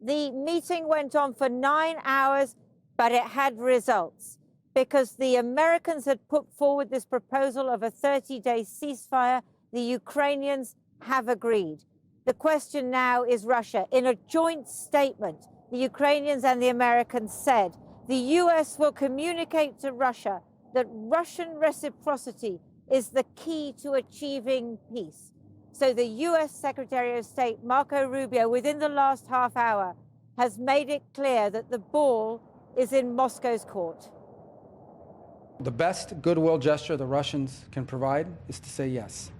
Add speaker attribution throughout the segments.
Speaker 1: The meeting went on for 9 hours, but it had results because the Americans had put forward this proposal of a 30-day ceasefire. The Ukrainians have agreed. The question now is Russia. In a joint statement, the Ukrainians and the Americans said the U.S. will communicate to Russia that Russian reciprocity is the key to achieving peace. So the U.S. Secretary of State, Marco Rubio, within the last half hour, has made it clear that the ball is in Moscow's court.
Speaker 2: The best goodwill gesture the Russians can provide is to say yes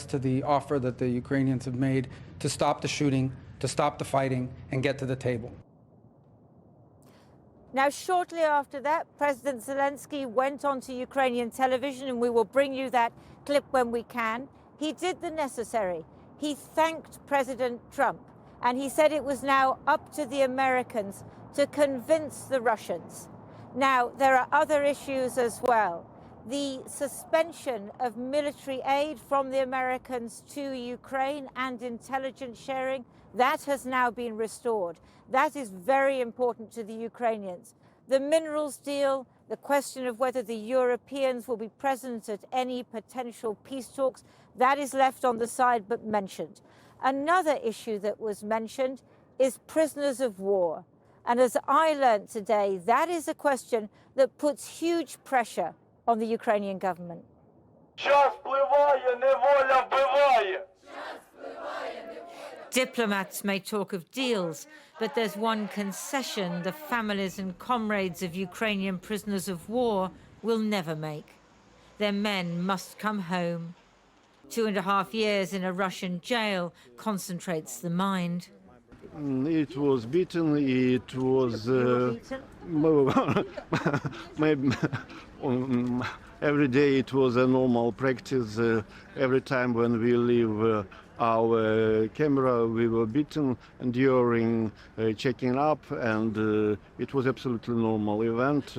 Speaker 2: to the offer that the Ukrainians have made to stop the shooting, to stop the fighting, and get to the table.
Speaker 1: Now, shortly after that, President Zelenskyy went onto Ukrainian television, and we will bring you that clip when we can. He did the necessary. He thanked President Trump, and he said it was now up to the Americans to convince the Russians. Now, there are other issues as well. The suspension of military aid from the Americans to Ukraine and intelligence sharing, that has now been restored. That is very important to the Ukrainians. The minerals deal, the question of whether the Europeans will be present at any potential peace talks, that is left on the side but mentioned. Another issue that was mentioned is prisoners of war. And as I learned today, that is a question that puts huge pressure on the Ukrainian government. Diplomats may talk of deals, but there's one concession the families and comrades of Ukrainian prisoners of war will never make. Their men must come home. 2.5 years in a Russian jail concentrates the mind.
Speaker 3: It was beaten, it was maybe every day it was a normal practice. Every time when we leave our camera we were beaten and during checking up, and it was absolutely normal event,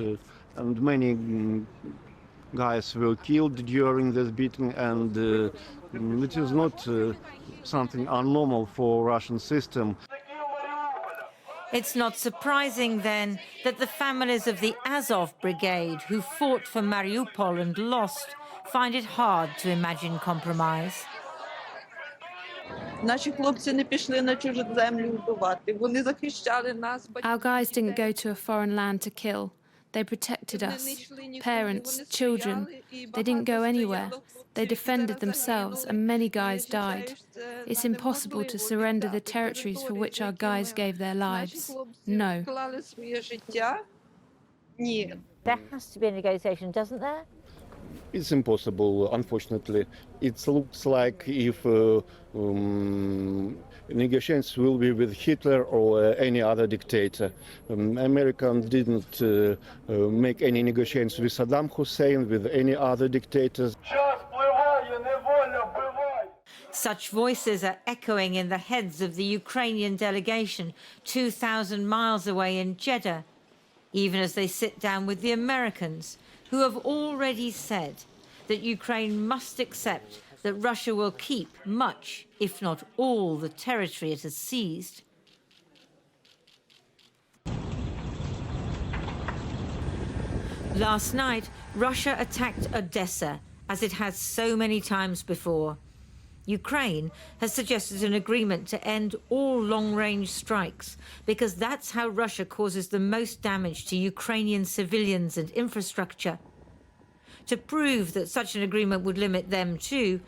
Speaker 3: and many guys were killed during this beating, and it is not something abnormal for Russian system.
Speaker 1: It's not surprising, then, that the families of the Azov brigade who fought for Mariupol and lost find it hard to imagine compromise.
Speaker 4: Our guys didn't go to a foreign land to kill. They protected us, parents, children. They didn't go anywhere. They defended themselves, and many guys died. It's impossible to surrender the territories for which our guys gave their lives. No.
Speaker 1: There has to be a negotiation, doesn't there?
Speaker 3: It's impossible, unfortunately. It looks like if negotiations will be with Hitler or any other dictator. Americans didn't make any negotiations with Saddam Hussein, with any other dictators.
Speaker 1: Such voices are echoing in the heads of the Ukrainian delegation 2,000 miles away in Jeddah, even as they sit down with the Americans, who have already said that Ukraine must accept that Russia will keep much, if not all, the territory it has seized. Last night, Russia attacked Odessa, as it has so many times before. Ukraine has suggested an agreement to end all long-range strikes, because that's how Russia causes the most damage to Ukrainian civilians and infrastructure. To prove that such an agreement would limit them too,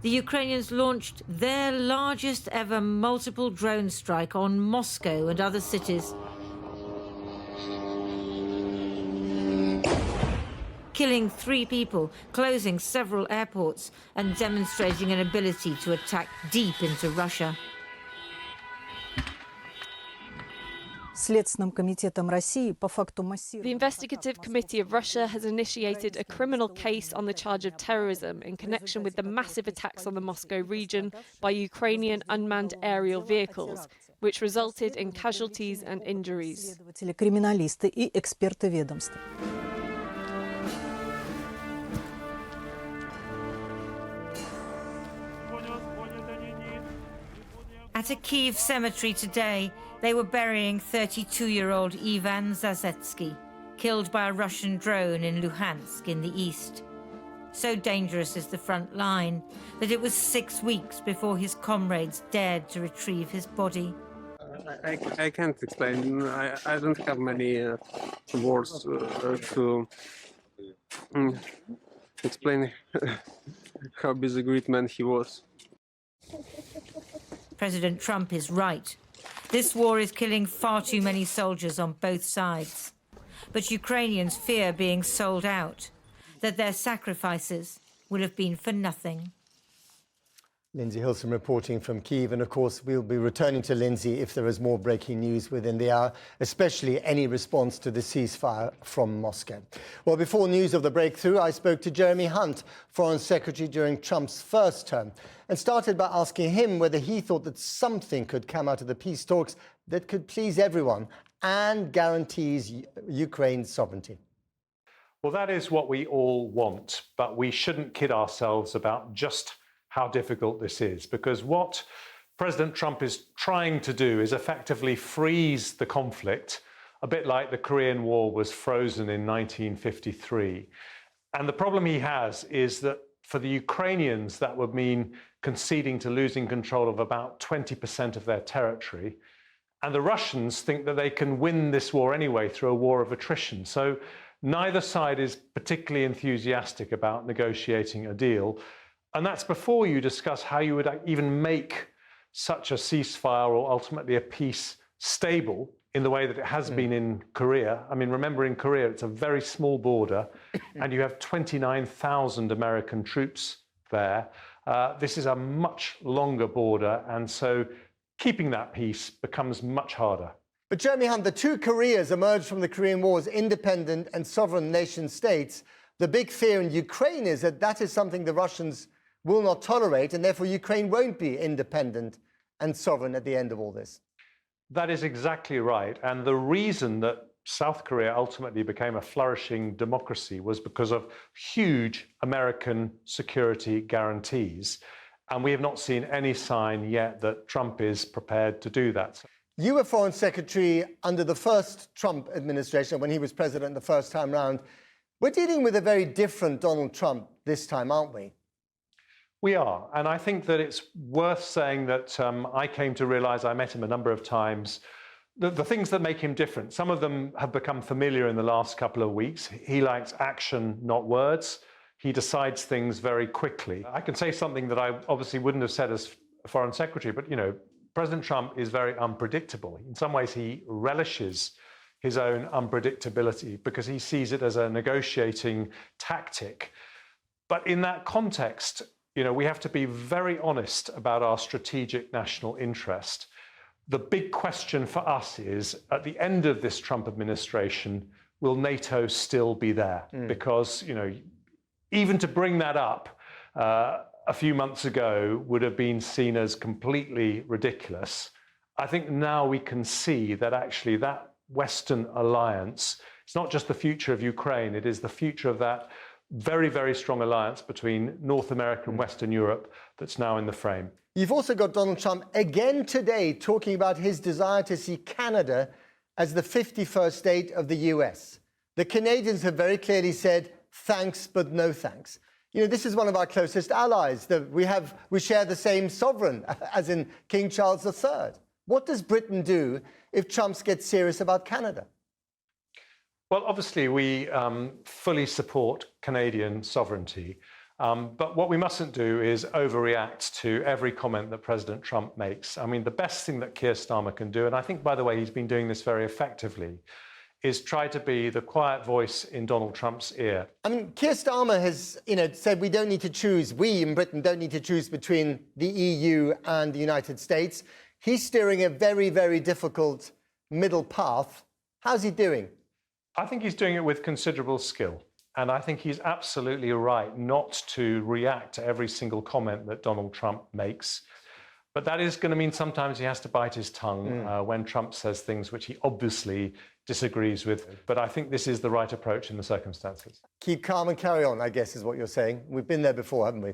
Speaker 1: the Ukrainians launched their largest ever multiple drone strike on Moscow and other cities, killing 3 people, closing several airports, and demonstrating an ability to attack deep into Russia.
Speaker 5: The Investigative Committee of Russia has initiated a criminal case on the charge of terrorism in connection with the massive attacks on the Moscow region by Ukrainian unmanned aerial vehicles, which resulted in casualties and injuries.
Speaker 1: At a Kyiv cemetery today, they were burying 32-year-old Ivan Zelenskyy, killed by a Russian drone in Luhansk in the east. So dangerous is the front line that it was 6 weeks before his comrades dared to retrieve his body.
Speaker 6: I can't explain. I don't have many words to explain how big a great man he was.
Speaker 1: President Trump is right. This war is killing far too many soldiers on both sides. But Ukrainians fear being sold out, that their sacrifices will have been for nothing.
Speaker 7: Lindsay Hilson reporting from Kyiv, and of course we'll be returning to Lindsay if there is more breaking news within the hour, especially any response to the ceasefire from Moscow. Well, before news of the breakthrough, I spoke to Jeremy Hunt, Foreign Secretary during Trump's first term, and started by asking him whether he thought that something could come out of the peace talks that could please everyone and guarantees Ukraine's sovereignty.
Speaker 8: Well, that is what we all want, but we shouldn't kid ourselves about just how difficult this is, because what President Trump is trying to do is effectively freeze the conflict, a bit like the Korean War was frozen in 1953. And the problem he has is that for the Ukrainians, that would mean conceding to losing control of about 20% of their territory. And the Russians think that they can win this war anyway through a war of attrition. So neither side is particularly enthusiastic about negotiating a deal. And that's before you discuss how you would even make such a ceasefire or ultimately a peace stable in the way that it has been in Korea. I mean, remember in Korea, it's a very small border and you have 29,000 American troops there. This is a much longer border. And so keeping that peace becomes much harder.
Speaker 7: But Jeremy Hunt, the two Koreas emerged from the Korean War as independent and sovereign nation states. The big fear in Ukraine is that that is something the Russians will not tolerate, and therefore Ukraine won't be independent and sovereign at the end of all this.
Speaker 8: That is exactly right. And the reason that South Korea ultimately became a flourishing democracy was because of huge American security guarantees. And we have not seen any sign yet that Trump is prepared to do that.
Speaker 7: You were Foreign Secretary under the first Trump administration when he was president the first time round. We're dealing with a very different Donald Trump this time, aren't we?
Speaker 8: We are. And I think that it's worth saying that I came to realize, I met him a number of times, the things that make him different. Some of them have become familiar in the last couple of weeks. He likes action, not words. He decides things very quickly. I can say something that I obviously wouldn't have said as Foreign Secretary, but, you know, President Trump is very unpredictable. In some ways, he relishes his own unpredictability because he sees it as a negotiating tactic. But in that context, you know, we have to be very honest about our strategic national interest. The big question for us is, at the end of this Trump administration, will NATO still be there? Because, you know, even to bring that up a few months ago would have been seen as completely ridiculous. I think now we can see that actually that Western alliance, it's not just the future of Ukraine, it is the future of that very, very strong alliance between North America and Western Europe that's now in the frame.
Speaker 7: You've also got Donald Trump again today talking about his desire to see Canada as the 51st state of the US. The Canadians have very clearly said, thanks, but no thanks. You know, this is one of our closest allies. We share the same sovereign, as in King Charles III. What does Britain do if Trump gets serious about Canada?
Speaker 8: Well, obviously, we fully support Canadian sovereignty. But what we mustn't do is overreact to every comment that President Trump makes. I mean, the best thing that Keir Starmer can do, and I think, by the way, he's been doing this very effectively, is try to be the quiet voice in Donald Trump's ear. I
Speaker 7: mean, Keir Starmer has, said we don't need to choose, we in Britain don't need to choose between the EU and the United States. He's steering a very, very difficult middle path. How's he doing?
Speaker 8: I think he's doing it with considerable skill. And I think he's absolutely right not to react to every single comment that Donald Trump makes. But that is going to mean sometimes he has to bite his tongue when Trump says things which he obviously disagrees with. But I think this is the right approach in the circumstances.
Speaker 7: Keep calm and carry on, I guess, is what you're saying. We've been there before, haven't we?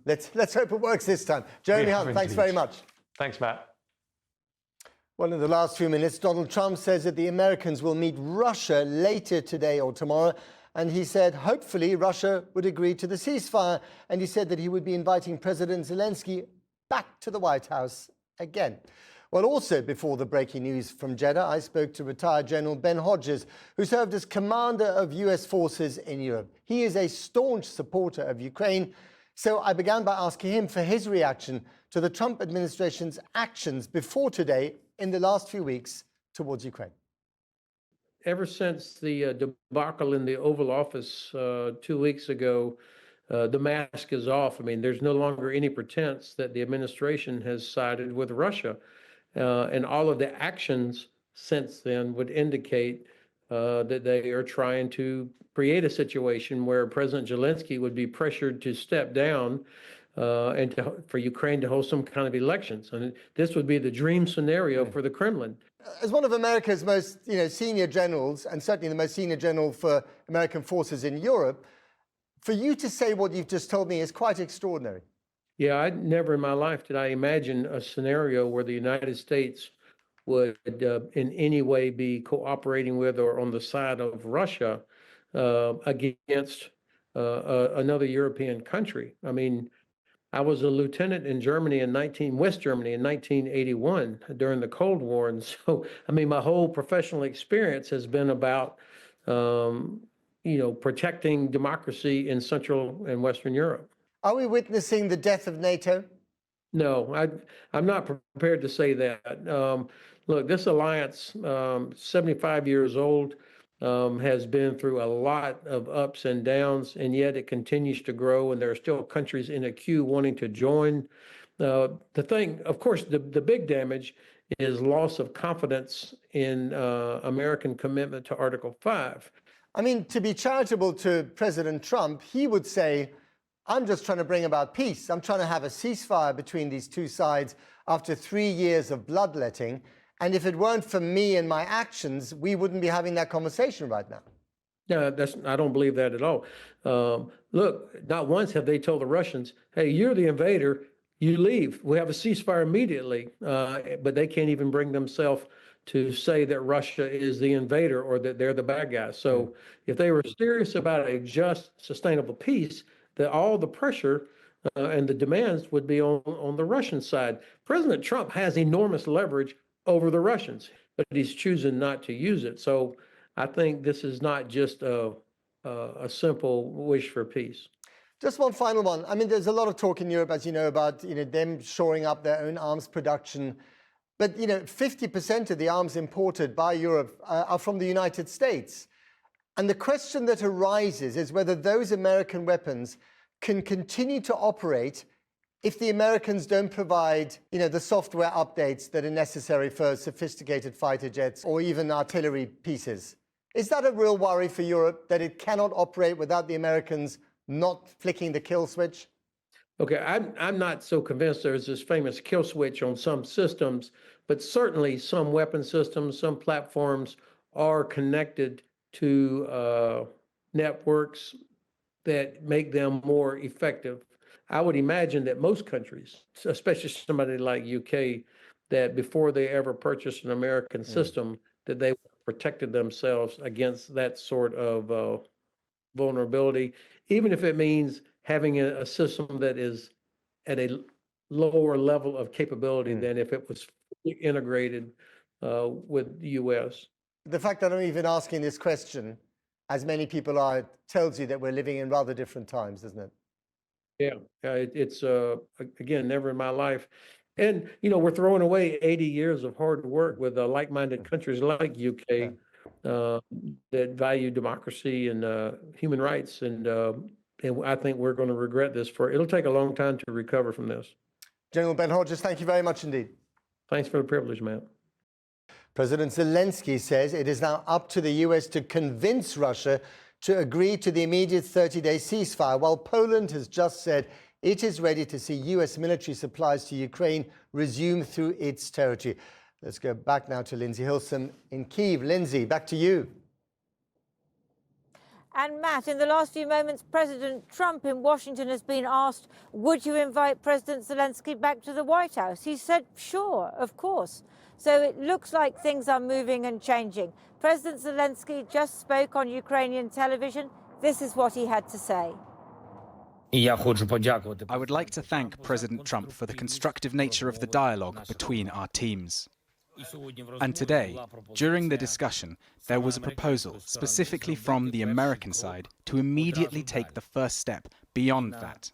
Speaker 7: Let's hope it works this time. Jeremy Hunt, thanks very much.
Speaker 8: Thanks, Matt.
Speaker 7: Well, in the last few minutes, Donald Trump says that the Americans will meet Russia later today or tomorrow. And he said, hopefully, Russia would agree to the ceasefire. And he said that he would be inviting President Zelenskyy back to the White House again. Well, also before the breaking news from Jeddah, I spoke to retired General Ben Hodges, who served as commander of US forces in Europe. He is a staunch supporter of Ukraine. So I began by asking him for his reaction to the Trump administration's actions before today in the last few weeks towards Ukraine.
Speaker 9: Ever since the debacle in the Oval Office 2 weeks ago, the mask is off. I mean, there's no longer any pretense that the administration has sided with Russia. And all of the actions since then would indicate that they are trying to create a situation where President Zelenskyy would be pressured to step down and for Ukraine to host some kind of elections. And this would be the dream scenario for the Kremlin.
Speaker 7: As one of America's most senior generals, and certainly the most senior general for American forces in Europe, for you to say what you've just told me is quite extraordinary.
Speaker 9: Yeah, I never in my life did I imagine a scenario where the United States would in any way be cooperating with or on the side of Russia against another European country. I mean, I was a lieutenant in Germany West Germany in 1981 during the Cold War. And so, I mean, my whole professional experience has been about, protecting democracy in Central and Western Europe.
Speaker 7: Are we witnessing the death of NATO?
Speaker 9: No, I'm not prepared to say that. Look, this alliance, 75 years old, has been through a lot of ups and downs, and yet it continues to grow, and there are still countries in a queue wanting to join. The thing, of course, the big damage is loss of confidence in American commitment to Article 5.
Speaker 7: I mean, to be charitable to President Trump, he would say, I'm just trying to bring about peace. I'm trying to have a ceasefire between these two sides after 3 years of bloodletting. And if it weren't for me and my actions, we wouldn't be having that conversation right now.
Speaker 9: No, I don't believe that at all. Look, not once have they told the Russians, hey, you're the invader, you leave. We have a ceasefire immediately. But they can't even bring themselves to say that Russia is the invader or that they're the bad guys. So if they were serious about a just, sustainable peace, that all the pressure and the demands would be on the Russian side. President Trump has enormous leverage over the Russians, but he's choosing not to use it. So I think this is not just a simple wish for peace.
Speaker 7: Just one final one. I mean, there's a lot of talk in Europe, as you know, about them shoring up their own arms production. But 50% of the arms imported by Europe are from the United States. And the question that arises is whether those American weapons can continue to operate if the Americans don't provide, the software updates that are necessary for sophisticated fighter jets or even artillery pieces. Is that a real worry for Europe, that it cannot operate without the Americans not flicking the kill switch?
Speaker 9: Okay, I'm not so convinced there's this famous kill switch on some systems, but certainly some weapon systems, some platforms are connected to networks that make them more effective. I would imagine that most countries, especially somebody like UK, that before they ever purchase an American system, that they protected themselves against that sort of vulnerability, even if it means having a system that is at a lower level of capability than if it was fully integrated with the US.
Speaker 7: The fact that I'm even asking this question, as many people are, tells you that we're living in rather different times, doesn't it?
Speaker 9: Yeah, it's again, never in my life. And, we're throwing away 80 years of hard work with like-minded countries like UK that value democracy and human rights. And I think we're going to regret this. It'll take a long time to recover from this.
Speaker 7: General Ben Hodges, thank you very much indeed.
Speaker 9: Thanks for the privilege, Matt.
Speaker 7: President Zelenskyy says it is now up to the US to convince Russia to agree to the immediate 30-day ceasefire, while Poland has just said it is ready to see US military supplies to Ukraine resume through its territory. Let's go back now to Lindsay Hilsum in Kyiv. Lindsay, back to you.
Speaker 1: And Matt, in the last few moments, President Trump in Washington has been asked, would you invite President Zelenskyy back to the White House? He said, sure, of course. So it looks like things are moving and changing. President Zelenskyy just spoke on Ukrainian television. This is what he had to say.
Speaker 10: I would like to thank President Trump for the constructive nature of the dialogue between our teams. And today, during the discussion, there was a proposal specifically from the American side to immediately take the first step beyond that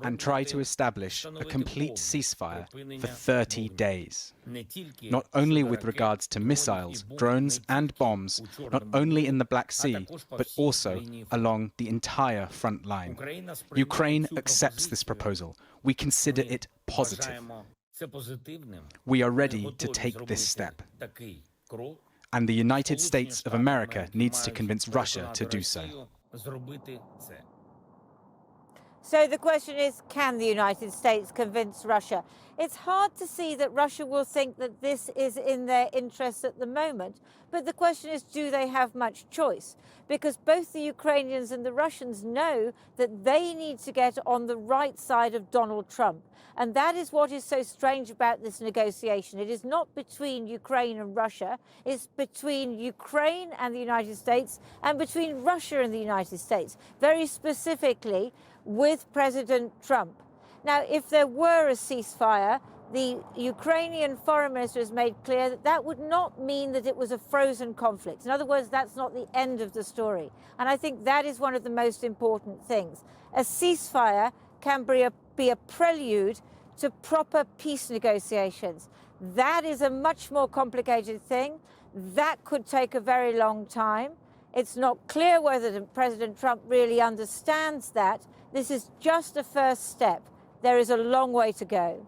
Speaker 10: and try to establish a complete ceasefire for 30 days. Not only with regards to missiles, drones and bombs, not only in the Black Sea, but also along the entire front line. Ukraine accepts this proposal. We consider it positive. We are ready to take this step. And the United States of America needs to convince Russia to do so.
Speaker 1: So the question is, can the United States convince Russia? It's hard to see that Russia will think that this is in their interests at the moment. But the question is, do they have much choice? Because both the Ukrainians and the Russians know that they need to get on the right side of Donald Trump. And that is what is so strange about this negotiation. It is not between Ukraine and Russia. It's between Ukraine and the United States and between Russia and the United States, very specifically with President Trump. Now, if there were a ceasefire, the Ukrainian foreign minister has made clear that that would not mean that it was a frozen conflict. In other words, that's not the end of the story. And I think that is one of the most important things. A ceasefire can be a prelude to proper peace negotiations. That is a much more complicated thing. That could take a very long time. It's not clear whether President Trump really understands that. This is just a first step. There is a long way to go.